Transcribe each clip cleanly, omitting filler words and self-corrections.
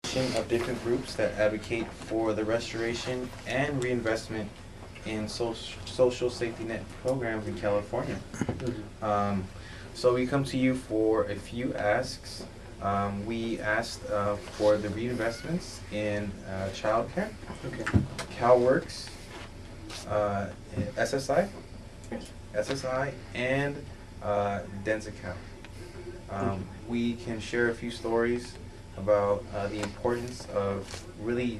coalition of different groups that advocate for the restoration and reinvestment in social safety net programs in California. So we come to you for a few asks. We asked for the reinvestments in childcare, CalWorks, SSI, and Densical. We can share a few stories about the importance of really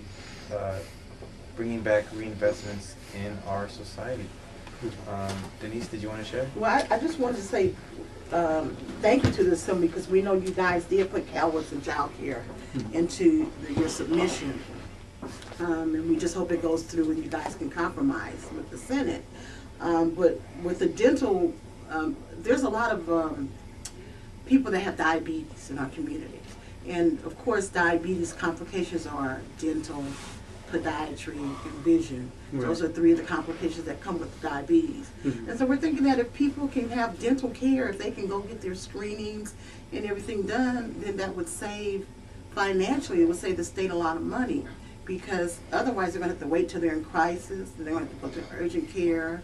bringing back reinvestments in our society. Denise, did you want to share? Well, I just wanted to say thank you to the Assembly, because we know you guys did put CalWorks and child care into your submission. And we just hope it goes through and you guys can compromise with the Senate. But with the dental, there's a lot of people that have diabetes in our community. And of course, diabetes complications are dental, podiatry, and vision. Right. Those are three of the complications that come with diabetes. And so we're thinking that if people can have dental care, if they can go get their screenings and everything done, then that would save financially, it would save the state a lot of money, because otherwise they're going to have to wait till they're in crisis, and they're going to have to go to urgent care,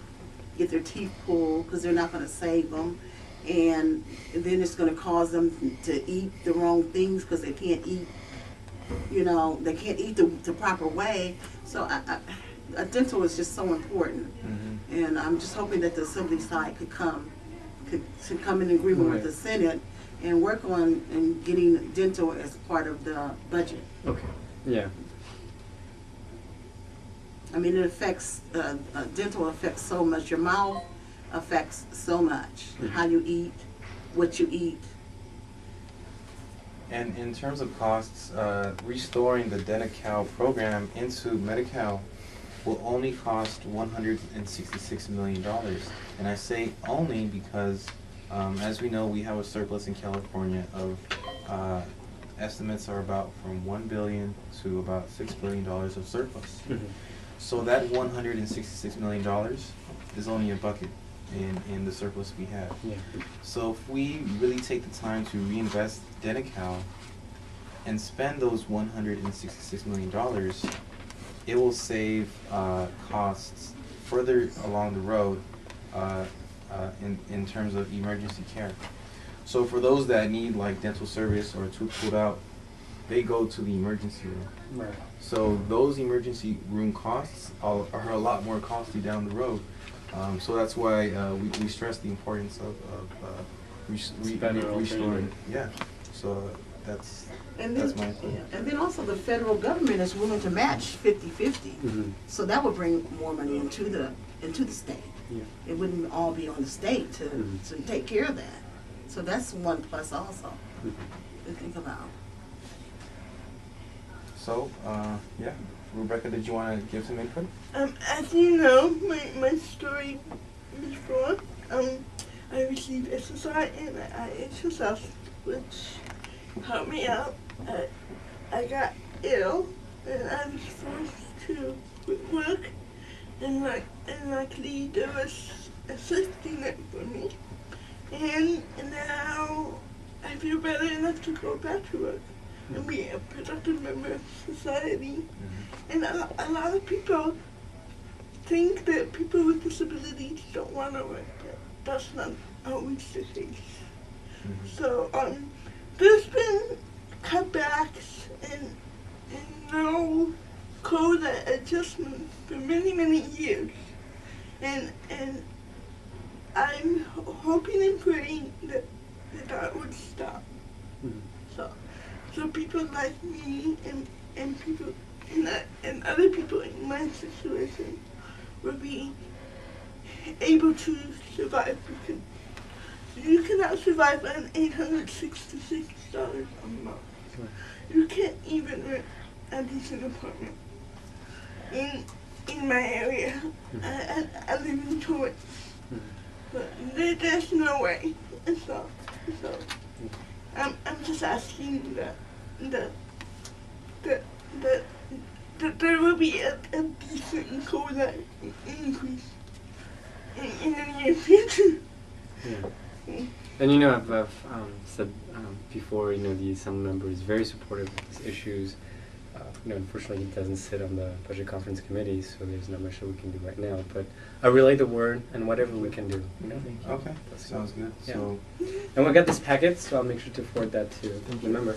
get their teeth pulled, because they're not going to save them. And then it's going to cause them to eat the wrong things because they can't eat, they can't eat the proper way. So a dental is just so important. And I'm just hoping that the Assembly side could come in agreement with the Senate and work on and getting dental as part of the budget. Okay. Yeah. I mean, it affects, dental affects so much. Your mouth affects so much. How you eat, what you eat. And in terms of costs, restoring the Denti-Cal program into Medi-Cal will only cost $166 million. And I say only because, as we know, we have a surplus in California of estimates are about from $1 billion to about $6 billion of surplus. So that $166 million is only a bucket in the surplus we have. So if we really take the time to reinvest Denti-Cal and spend those $166 million, it will save costs further along the road in terms of emergency care. So for those that need like dental service or a tooth pulled out, they go to the emergency room. Right. So those emergency room costs are a lot more costly down the road. So that's why we stress the importance of restoring. Yeah. So that's my opinion. And then also the federal government is willing to match 50-50. So that would bring more money into the state. It wouldn't all be on the state to take care of that. So that's one plus also to think about. So, yeah. Rebecca, did you want to give some input? As you know, my story before, I received SSI and IHSS, which helped me out. I got ill and I was forced to quit work, and luckily there was a safety net for me. And now I feel better enough to go back to work and be a productive member of society. And a lot of people think that people with disabilities don't want to work, but that's not always the case. So there's been cutbacks and no quota adjustments for many years. And I'm hoping and praying that would stop. So people like me and people and other people in my situation will be able to survive, because you cannot survive on $866 a month. You can't even rent a decent apartment in my area. I live in Torrance, but there's no way. So I'm just asking that there will be a decent quota increase in the near future. And I've said before, the Assembly member is very supportive of these issues. Unfortunately, he doesn't sit on the budget conference committee, so there's not much that we can do right now. But I relay the word and whatever we can do. Okay, sounds good. Yeah. So, And we got this packet, so I'll make sure to forward that to Thank the you. member.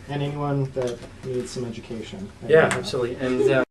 And anyone that needs some education. Yeah, absolutely. And